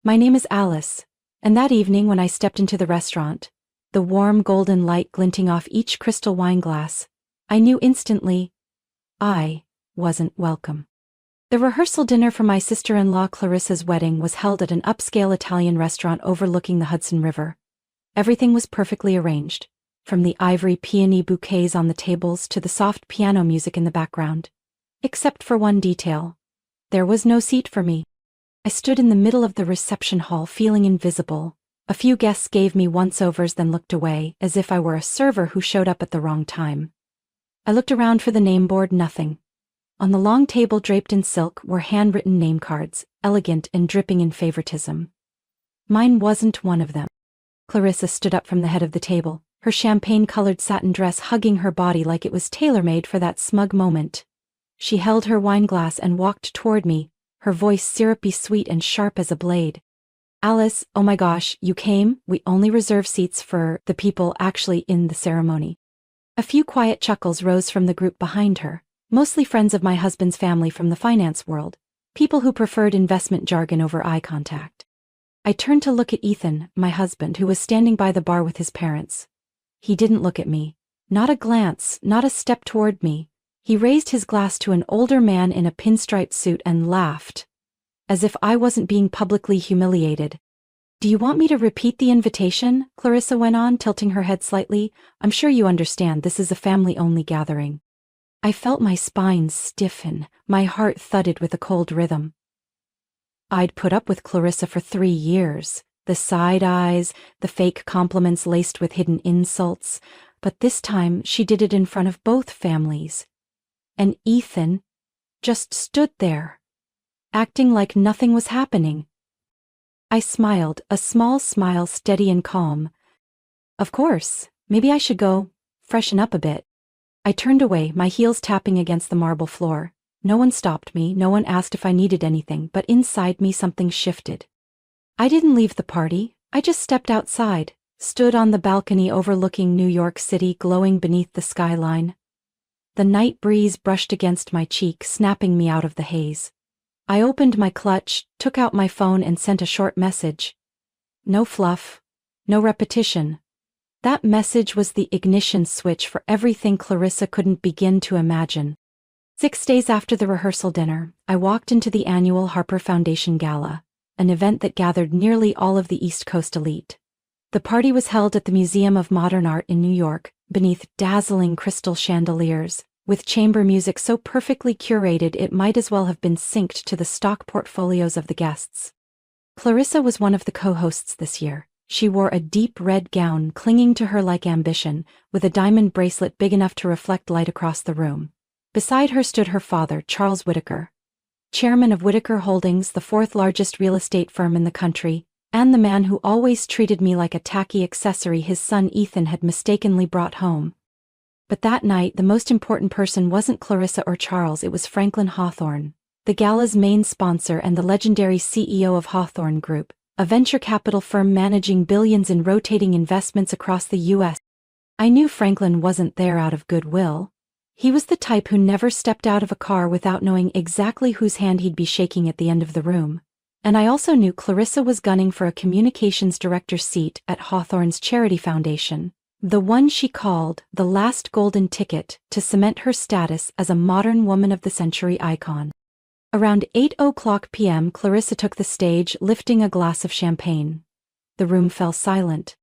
My name is Alice, and that evening when I stepped into the restaurant, the warm golden light glinting off each crystal wine glass, I knew instantly I wasn't welcome. The rehearsal dinner for my sister-in-law Clarissa's wedding was held at an upscale Italian restaurant overlooking the Hudson River. Everything was perfectly arranged, from the ivory peony bouquets on the tables to the soft piano music in the background. Except for one detail. There was no seat for me. I stood in the middle of the reception hall feeling invisible. A few guests gave me once-overs then looked away, as if I were a server who showed up at the wrong time. I looked around for the name board, nothing. On the long table draped in silk were handwritten name cards, elegant and dripping in favoritism. Mine wasn't one of them. Clarissa stood up from the head of the table, her champagne-colored satin dress hugging her body like it was tailor-made for that smug moment. She held her wine glass and walked toward me, her voice syrupy sweet and sharp as a blade. Alice, oh my gosh, you came? We only reserve seats for the people actually in the ceremony. A few quiet chuckles rose from the group behind her, mostly friends of my husband's family from the finance world, people who preferred investment jargon over eye contact. I turned to look at Ethan, my husband, who was standing by the bar with his parents. He didn't look at me. Not a glance, not a step toward me. He raised his glass to an older man in a pinstripe suit and laughed, as if I wasn't being publicly humiliated. Do you want me to repeat the invitation? Clarissa went on, tilting her head slightly. I'm sure you understand this is a family-only gathering. I felt my spine stiffen, my heart thudded with a cold rhythm. I'd put up with Clarissa for 3 years, the side eyes, the fake compliments laced with hidden insults, but this time she did it in front of both families. And Ethan just stood there, acting like nothing was happening. I smiled, a small smile steady and calm. Of course, maybe I should go freshen up a bit. I turned away, my heels tapping against the marble floor. No one stopped me, no one asked if I needed anything, but inside me something shifted. I didn't leave the party, I just stepped outside, stood on the balcony overlooking New York City glowing beneath the skyline. The night breeze brushed against my cheek, snapping me out of the haze. I opened my clutch, took out my phone and sent a short message. No fluff, no repetition. That message was the ignition switch for everything Clarissa couldn't begin to imagine. 6 days after the rehearsal dinner, I walked into the annual Harper Foundation Gala, an event that gathered nearly all of the East Coast elite. The party was held at the Museum of Modern Art in New York, beneath dazzling crystal chandeliers, with chamber music so perfectly curated it might as well have been synced to the stock portfolios of the guests. Clarissa was one of the co-hosts this year. She wore a deep red gown clinging to her like ambition, with a diamond bracelet big enough to reflect light across the room. Beside her stood her father, Charles Whitaker, chairman of Whitaker Holdings, the 4th largest real estate firm in the country, and the man who always treated me like a tacky accessory his son Ethan had mistakenly brought home. But that night the most important person wasn't Clarissa or Charles, it was Franklin Hawthorne, the gala's main sponsor and the legendary CEO of Hawthorne Group, a venture capital firm managing billions in rotating investments across the U.S. I knew Franklin wasn't there out of goodwill. He was the type who never stepped out of a car without knowing exactly whose hand he'd be shaking at the end of the room. And I also knew Clarissa was gunning for a communications director's seat at Hawthorne's charity foundation, the one she called the last golden ticket to cement her status as a modern woman of the century icon. Around 8:00 p.m. Clarissa took the stage, lifting a glass of champagne. The room fell silent.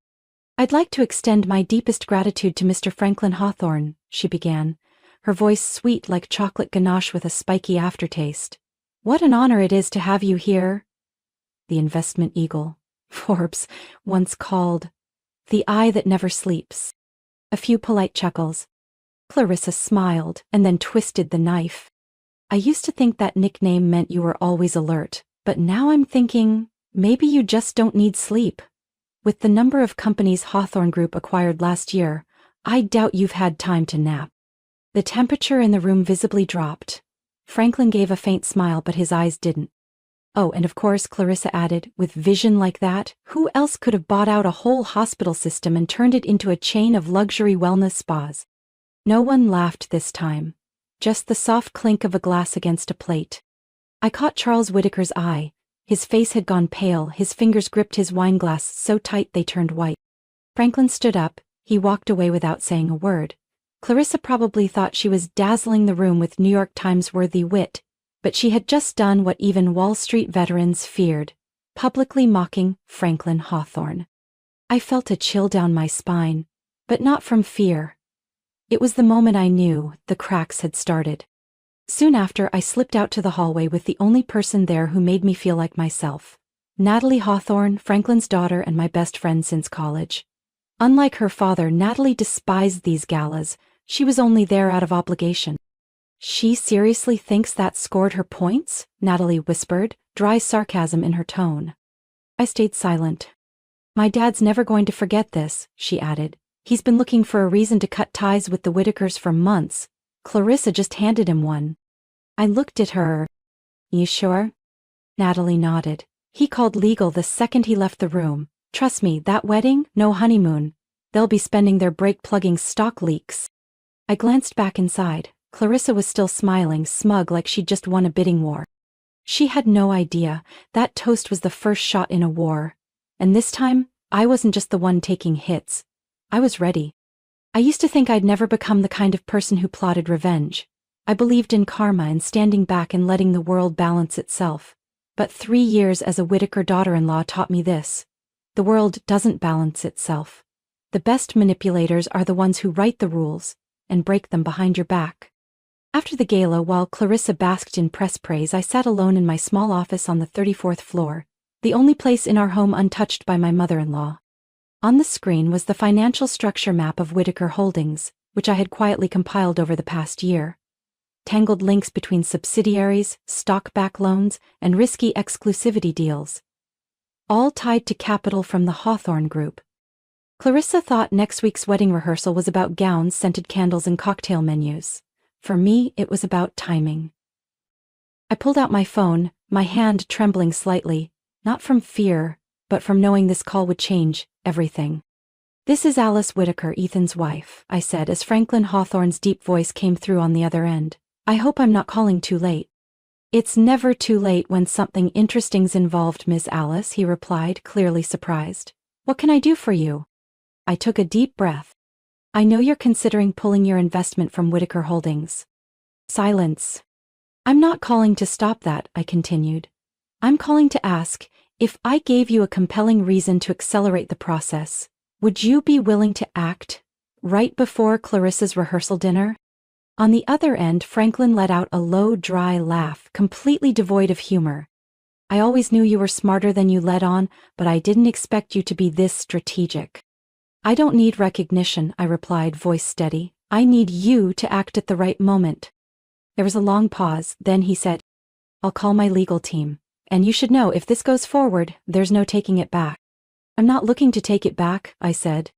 I'd like to extend my deepest gratitude to Mr. Franklin Hawthorne, she began, her voice sweet like chocolate ganache with a spiky aftertaste. What an honor it is to have you here. The investment eagle, Forbes, once called the eye that never sleeps. A few polite chuckles. Clarissa smiled and then twisted the knife. I used to think that nickname meant you were always alert, but now I'm thinking, maybe you just don't need sleep. With the number of companies Hawthorne Group acquired last year, I doubt you've had time to nap. The temperature in the room visibly dropped. Franklin gave a faint smile, but his eyes didn't. Oh, and of course, Clarissa added, with vision like that, who else could have bought out a whole hospital system and turned it into a chain of luxury wellness spas? No one laughed this time. Just the soft clink of a glass against a plate. I caught Charles Whitaker's eye, His face had gone pale, his fingers gripped his wineglass so tight they turned white. Franklin stood up, he walked away without saying a word. Clarissa probably thought she was dazzling the room with New York Times-worthy wit, but she had just done what even Wall Street veterans feared, publicly mocking Franklin Hawthorne. I felt a chill down my spine, but not from fear. It was the moment I knew the cracks had started. Soon after, I slipped out to the hallway with the only person there who made me feel like myself. Natalie Hawthorne, Franklin's daughter and my best friend since college. Unlike her father, Natalie despised these galas. She was only there out of obligation. "She seriously thinks that scored her points?" Natalie whispered, dry sarcasm in her tone. I stayed silent. "My dad's never going to forget this," she added. "He's been looking for a reason to cut ties with the Whitakers for months. Clarissa just handed him one." I looked at her. "You sure?" Natalie nodded. "He called legal the second he left the room. Trust me, that wedding, no honeymoon. They'll be spending their break plugging stock leaks." I glanced back inside. Clarissa was still smiling, smug like she'd just won a bidding war. She had no idea that toast was the first shot in a war. And this time, I wasn't just the one taking hits. I was ready. I used to think I'd never become the kind of person who plotted revenge. I believed in karma and standing back and letting the world balance itself. But 3 years as a Whitaker daughter-in-law taught me this. The world doesn't balance itself. The best manipulators are the ones who write the rules and break them behind your back. After the gala, while Clarissa basked in press praise, I sat alone in my small office on the 34th floor, the only place in our home untouched by my mother-in-law. On the screen was the financial structure map of Whitaker Holdings, which I had quietly compiled over the past year. Tangled links between subsidiaries, stock-back loans, and risky exclusivity deals. All tied to capital from the Hawthorne Group. Clarissa thought next week's wedding rehearsal was about gowns, scented candles, and cocktail menus. For me, it was about timing. I pulled out my phone, my hand trembling slightly, not from fear, but from knowing this call would change everything. "This is Alice Whitaker, Ethan's wife," I said as Franklin Hawthorne's deep voice came through on the other end. "I hope I'm not calling too late." "It's never too late when something interesting's involved, Miss Alice," he replied, clearly surprised. "What can I do for you?" I took a deep breath. "I know you're considering pulling your investment from Whitaker Holdings." Silence. "I'm not calling to stop that," I continued. "I'm calling to ask, if I gave you a compelling reason to accelerate the process, would you be willing to act right before Clarissa's rehearsal dinner?" On the other end, Franklin let out a low, dry laugh, completely devoid of humor. "I always knew you were smarter than you let on, but I didn't expect you to be this strategic." "I don't need recognition," I replied, voice steady. "I need you to act at the right moment." There was a long pause, then he said, "I'll call my legal team. And you should know, if this goes forward, there's no taking it back." "I'm not looking to take it back," I said.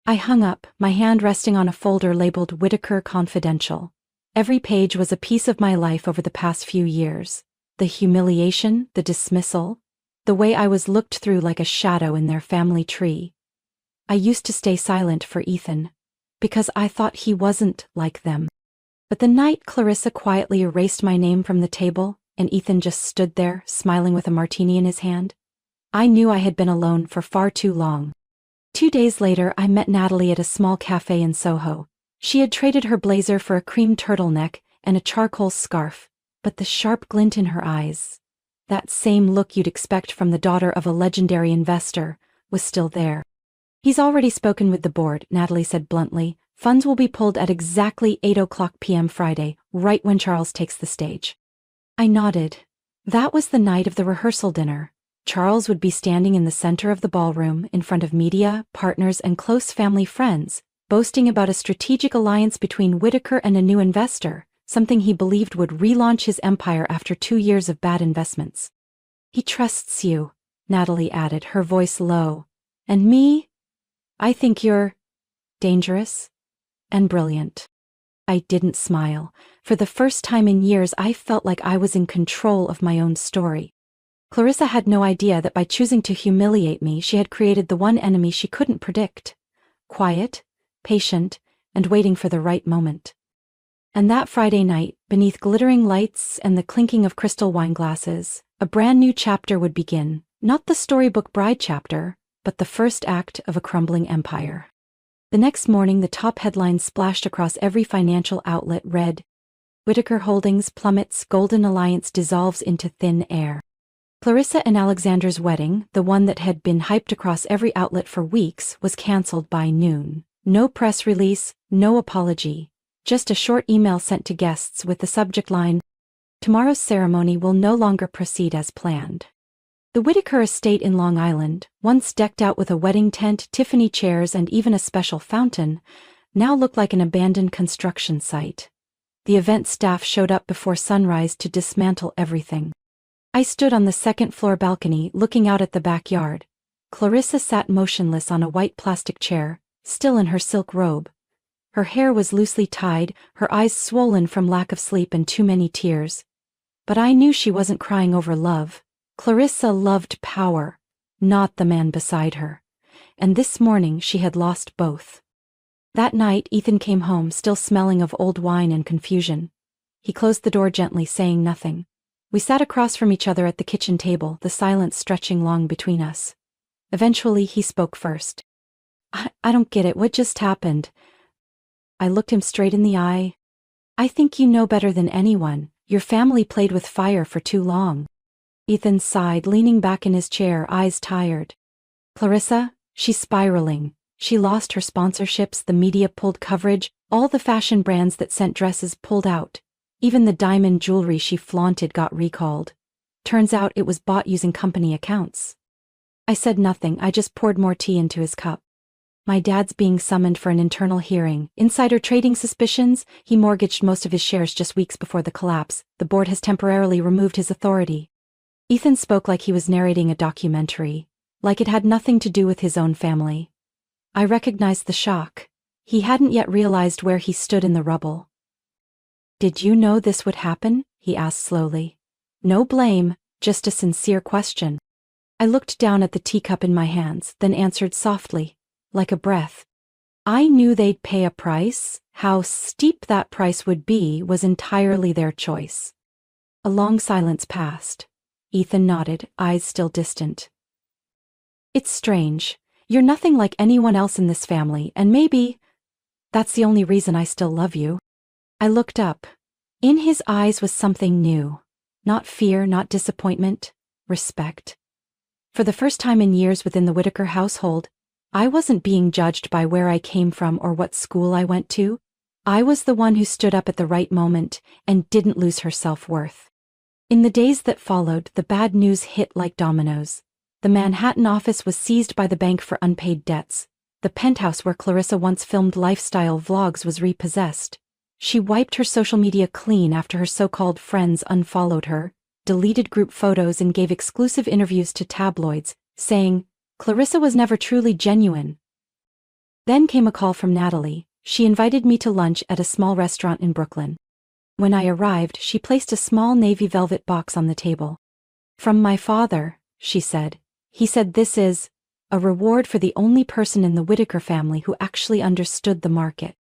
I hung up, my hand resting on a folder labeled Whitaker Confidential. Every page was a piece of my life over the past few years. The humiliation, the dismissal, the way I was looked through like a shadow in their family tree. I used to stay silent for Ethan, because I thought he wasn't like them. But the night Clarissa quietly erased my name from the table, and Ethan just stood there, smiling with a martini in his hand, I knew I had been alone for far too long. 2 days later, I met Natalie at a small cafe in Soho. She had traded her blazer for a cream turtleneck and a charcoal scarf, but the sharp glint in her eyes, that same look you'd expect from the daughter of a legendary investor, was still there. "He's already spoken with the board," Natalie said bluntly. "Funds will be pulled at exactly 8:00 p.m. Friday, right when Charles takes the stage." I nodded. That was the night of the rehearsal dinner. Charles would be standing in the center of the ballroom, in front of media, partners, and close family friends, boasting about a strategic alliance between Whitaker and a new investor, something he believed would relaunch his empire after 2 years of bad investments. "He trusts you," Natalie added, her voice low. "And me? I think you're dangerous and brilliant." I didn't smile. For the first time in years, I felt like I was in control of my own story. Clarissa had no idea that by choosing to humiliate me, she had created the one enemy she couldn't predict. Quiet, patient, and waiting for the right moment. And that Friday night, beneath glittering lights and the clinking of crystal wine glasses, a brand new chapter would begin, not the storybook bride chapter, but the first act of a crumbling empire. The next morning, the top headlines splashed across every financial outlet read, Whitaker Holdings plummets, Golden Alliance dissolves into thin air. Clarissa and Alexander's wedding, the one that had been hyped across every outlet for weeks, was cancelled by noon. No press release, no apology. Just a short email sent to guests with the subject line, Tomorrow's ceremony will no longer proceed as planned. The Whitaker estate in Long Island, once decked out with a wedding tent, Tiffany chairs and even a special fountain, now looked like an abandoned construction site. The event staff showed up before sunrise to dismantle everything. I stood on the second-floor balcony looking out at the backyard. Clarissa sat motionless on a white plastic chair, still in her silk robe. Her hair was loosely tied, her eyes swollen from lack of sleep and too many tears. But I knew she wasn't crying over love. Clarissa loved power, not the man beside her. And this morning she had lost both. That night Ethan came home still smelling of old wine and confusion. He closed the door gently, saying nothing. We sat across from each other at the kitchen table, the silence stretching long between us. Eventually he spoke first. I don't get it, what just happened? I looked him straight in the eye. I think you know better than anyone. Your family played with fire for too long. Ethan sighed, leaning back in his chair, eyes tired. Clarissa, she's spiraling. She lost her sponsorships, the media pulled coverage, all the fashion brands that sent dresses pulled out. Even the diamond jewelry she flaunted got recalled. Turns out it was bought using company accounts. I said nothing, I just poured more tea into his cup. My dad's being summoned for an internal hearing. Insider trading suspicions. He mortgaged most of his shares just weeks before the collapse. The board has temporarily removed his authority. Ethan spoke like he was narrating a documentary, like it had nothing to do with his own family. I recognized the shock. He hadn't yet realized where he stood in the rubble. Did you know this would happen? He asked slowly. No blame, just a sincere question. I looked down at the teacup in my hands, then answered softly, like a breath. I knew they'd pay a price. How steep that price would be was entirely their choice. A long silence passed. Ethan nodded, eyes still distant. It's strange. You're nothing like anyone else in this family, and maybe that's the only reason I still love you. I looked up. In his eyes was something new. Not fear, not disappointment, respect. For the first time in years within the Whitaker household, I wasn't being judged by where I came from or what school I went to. I was the one who stood up at the right moment and didn't lose her self-worth. In the days that followed, the bad news hit like dominoes. The Manhattan office was seized by the bank for unpaid debts. The penthouse where Clarissa once filmed lifestyle vlogs was repossessed. She wiped her social media clean after her so-called friends unfollowed her, deleted group photos and gave exclusive interviews to tabloids, saying, Clarissa was never truly genuine. Then came a call from Natalie. She invited me to lunch at a small restaurant in Brooklyn. When I arrived, she placed a small navy velvet box on the table. From my father, she said. He said this is a reward for the only person in the Whitaker family who actually understood the market.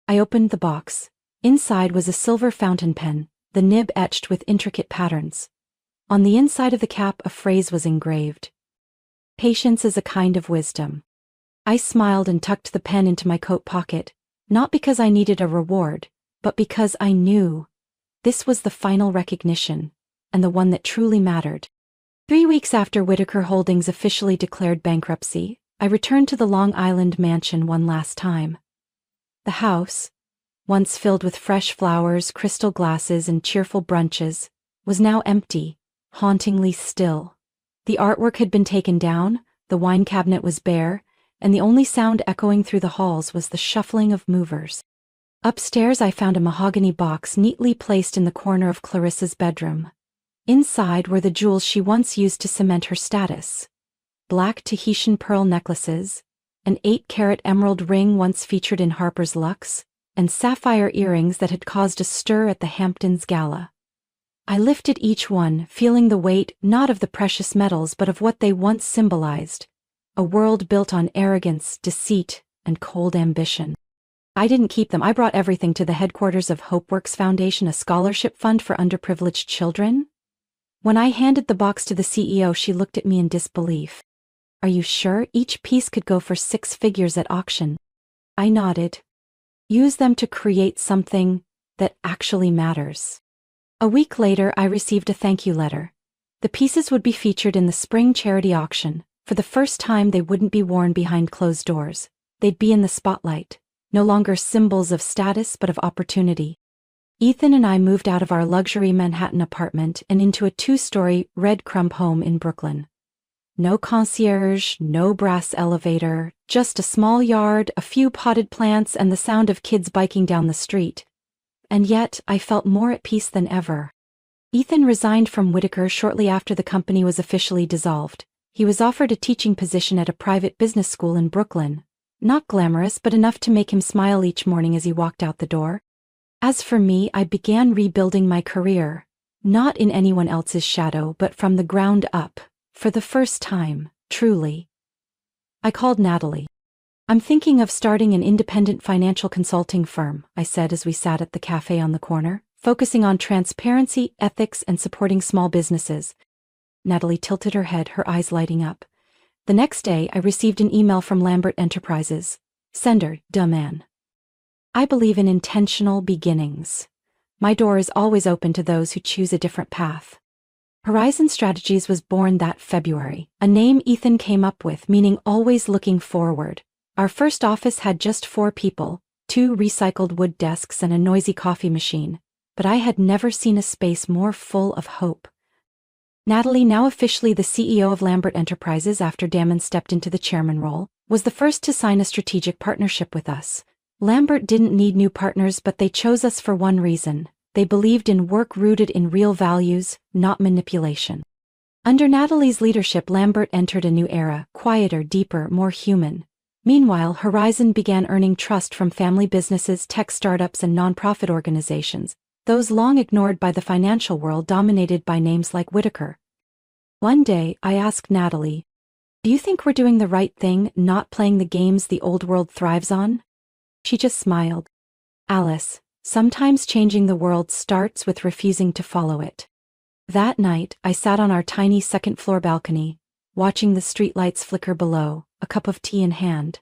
I opened the box. Inside was a silver fountain pen, the nib etched with intricate patterns. On the inside of the cap a phrase was engraved. Patience is a kind of wisdom. I smiled and tucked the pen into my coat pocket, not because I needed a reward, but because I knew this was the final recognition, and the one that truly mattered. 3 weeks after Whitaker Holdings officially declared bankruptcy, I returned to the Long Island mansion one last time. The house, once filled with fresh flowers, crystal glasses, and cheerful brunches, was now empty, hauntingly still. The artwork had been taken down, the wine cabinet was bare, and the only sound echoing through the halls was the shuffling of movers. Upstairs I found a mahogany box neatly placed in the corner of Clarissa's bedroom. Inside were the jewels she once used to cement her status. Black Tahitian pearl necklaces, an 8-carat emerald ring once featured in Harper's Luxe, and sapphire earrings that had caused a stir at the Hamptons Gala. I lifted each one, feeling the weight not of the precious metals but of what they once symbolized, a world built on arrogance, deceit, and cold ambition. I didn't keep them. I brought everything to the headquarters of HopeWorks Foundation, a scholarship fund for underprivileged children. When I handed the box to the CEO, she looked at me in disbelief. Are you sure? Each piece could go for 6 figures at auction. I nodded. Use them to create something that actually matters. A week later, I received a thank you letter. The pieces would be featured in the spring charity auction. For the first time, they wouldn't be worn behind closed doors. They'd be in the spotlight, no longer symbols of status but of opportunity. Ethan and I moved out of our luxury Manhattan apartment and into a 2-story red crumb home in Brooklyn. No concierge, no brass elevator, just a small yard, a few potted plants, and the sound of kids biking down the street. And yet, I felt more at peace than ever. Ethan resigned from Whitaker shortly after the company was officially dissolved. He was offered a teaching position at a private business school in Brooklyn. Not glamorous, but enough to make him smile each morning as he walked out the door. As for me, I began rebuilding my career, not in anyone else's shadow, but from the ground up, for the first time, truly. I called Natalie. I'm thinking of starting an independent financial consulting firm, I said as we sat at the cafe on the corner, focusing on transparency, ethics, and supporting small businesses. Natalie tilted her head, her eyes lighting up. The next day, I received an email from Lambert Enterprises. Sender, man. I believe in intentional beginnings. My door is always open to those who choose a different path. Horizon Strategies was born that February, a name Ethan came up with, meaning always looking forward. Our first office had just 4 people, 2 recycled wood desks and a noisy coffee machine, but I had never seen a space more full of hope. Natalie, now officially the CEO of Lambert Enterprises after Damon stepped into the chairman role, was the first to sign a strategic partnership with us. Lambert didn't need new partners, but they chose us for one reason. They believed in work rooted in real values, not manipulation. Under Natalie's leadership, Lambert entered a new era, quieter, deeper, more human. Meanwhile, Horizon began earning trust from family businesses, tech startups, and nonprofit organizations, those long ignored by the financial world dominated by names like Whitaker. One day, I asked Natalie, "Do you think we're doing the right thing, not playing the games the old world thrives on?" She just smiled. "Alice, sometimes changing the world starts with refusing to follow it." That night, I sat on our tiny second-floor balcony, watching the streetlights flicker below, a cup of tea in hand.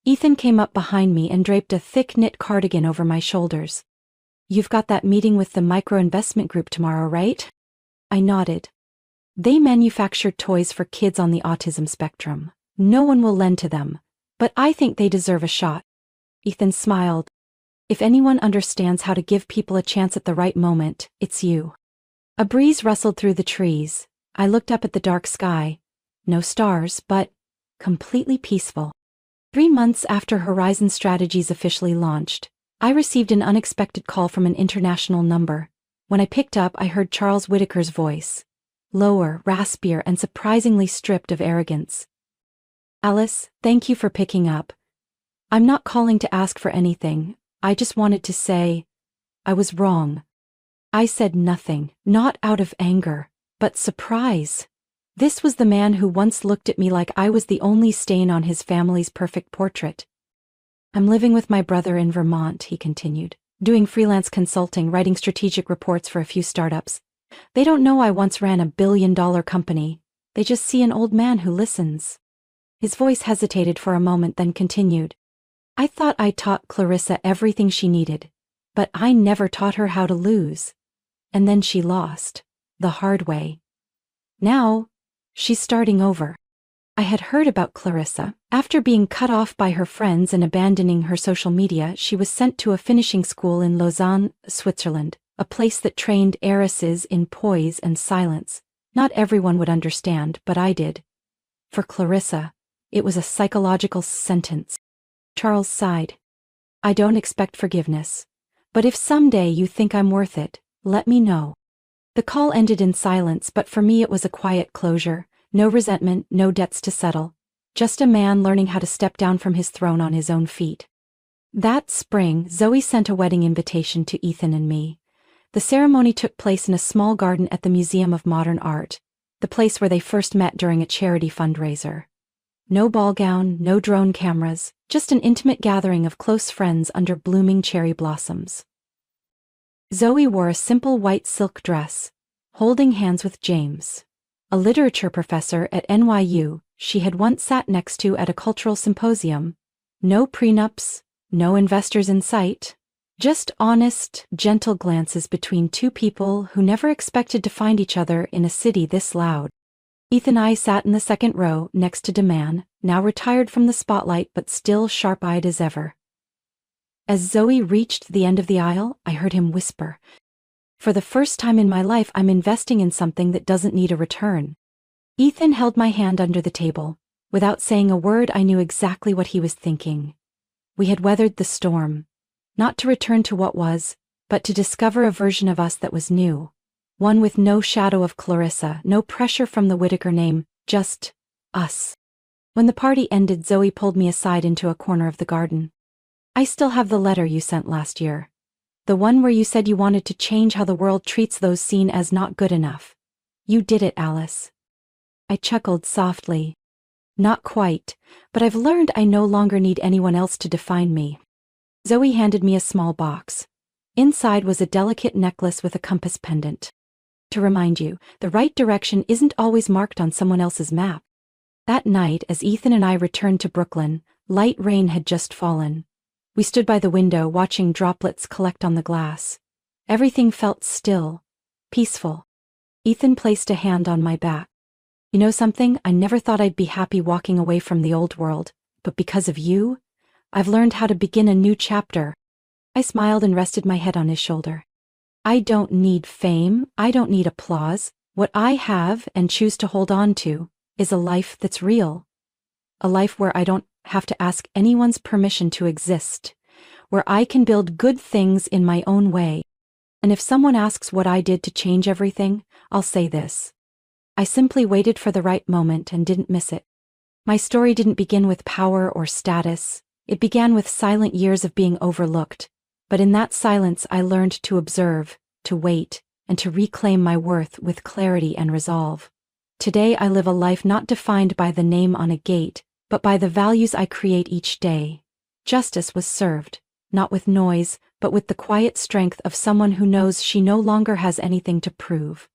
Ethan came up behind me and draped a thick knit cardigan over my shoulders. "You've got that meeting with the micro-investment group tomorrow, right?" I nodded. "They manufacture toys for kids on the autism spectrum. No one will lend to them, but I think they deserve a shot." Ethan smiled. "If anyone understands how to give people a chance at the right moment, it's you." A breeze rustled through the trees. I looked up at the dark sky. No stars, but completely peaceful. 3 months after Horizon Strategies officially launched, I received an unexpected call from an international number. When I picked up, I heard Charles Whitaker's voice. Lower, raspier, and surprisingly stripped of arrogance. "Alice, thank you for picking up. I'm not calling to ask for anything. I just wanted to say, I was wrong." I said nothing, not out of anger, but surprise. This was the man who once looked at me like I was the only stain on his family's perfect portrait. "I'm living with my brother in Vermont," he continued, "doing freelance consulting, writing strategic reports for a few startups. They don't know I once ran a billion-dollar company. They just see an old man who listens." His voice hesitated for a moment, then continued. "I thought I taught Clarissa everything she needed, but I never taught her how to lose. And then she lost, the hard way. Now, she's starting over." I had heard about Clarissa. After being cut off by her friends and abandoning her social media, she was sent to a finishing school in Lausanne, Switzerland, a place that trained heiresses in poise and silence. Not everyone would understand, but I did. For Clarissa, it was a psychological sentence. Charles sighed. "I don't expect forgiveness. But if someday you think I'm worth it, let me know." The call ended in silence, but for me it was a quiet closure. No resentment, no debts to settle. Just a man learning how to step down from his throne on his own feet. That spring, Zoe sent a wedding invitation to Ethan and me. The ceremony took place in a small garden at the Museum of Modern Art, the place where they first met during a charity fundraiser. No ball gown, no drone cameras, just an intimate gathering of close friends under blooming cherry blossoms. Zoe wore a simple white silk dress, holding hands with James, a literature professor at NYU she had once sat next to at a cultural symposium. No prenups, no investors in sight. Just honest, gentle glances between two people who never expected to find each other in a city this loud. Ethan and I sat in the second row next to DeMann, now retired from the spotlight but still sharp-eyed as ever. As Zoe reached the end of the aisle, I heard him whisper, "For the first time in my life, I'm investing in something that doesn't need a return." Ethan held my hand under the table. Without saying a word, I knew exactly what he was thinking. We had weathered the storm. Not to return to what was, but to discover a version of us that was new. One with no shadow of Clarissa, no pressure from the Whitaker name, just us. When the party ended, Zoe pulled me aside into a corner of the garden. "I still have the letter you sent last year. The one where you said you wanted to change how the world treats those seen as not good enough. You did it, Alice." I chuckled softly. "Not quite, but I've learned I no longer need anyone else to define me." Zoe handed me a small box. Inside was a delicate necklace with a compass pendant. "To remind you, the right direction isn't always marked on someone else's map." That night, as Ethan and I returned to Brooklyn, light rain had just fallen. We stood by the window watching droplets collect on the glass. Everything felt still, peaceful. Ethan placed a hand on my back. "You know something? I never thought I'd be happy walking away from the old world, but because of you, I've learned how to begin a new chapter." I smiled and rested my head on his shoulder. "I don't need fame, I don't need applause. What I have and choose to hold on to is a life that's real. A life where I don't have to ask anyone's permission to exist, where I can build good things in my own way. And if someone asks what I did to change everything, I'll say this: I simply waited for the right moment and didn't miss it. My story didn't begin with power or status. It began with silent years of being overlooked. But in that silence I learned to observe, to wait, and to reclaim my worth with clarity and resolve. Today I live a life not defined by the name on a gate, but by the values I create each day. Justice was served, not with noise, but with the quiet strength of someone who knows she no longer has anything to prove.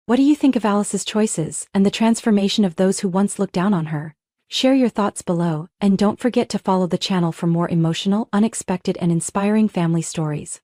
What do you think of Alice's choices and the transformation of those who once looked down on her? Share your thoughts below, and don't forget to follow the channel for more emotional, unexpected, and inspiring family stories.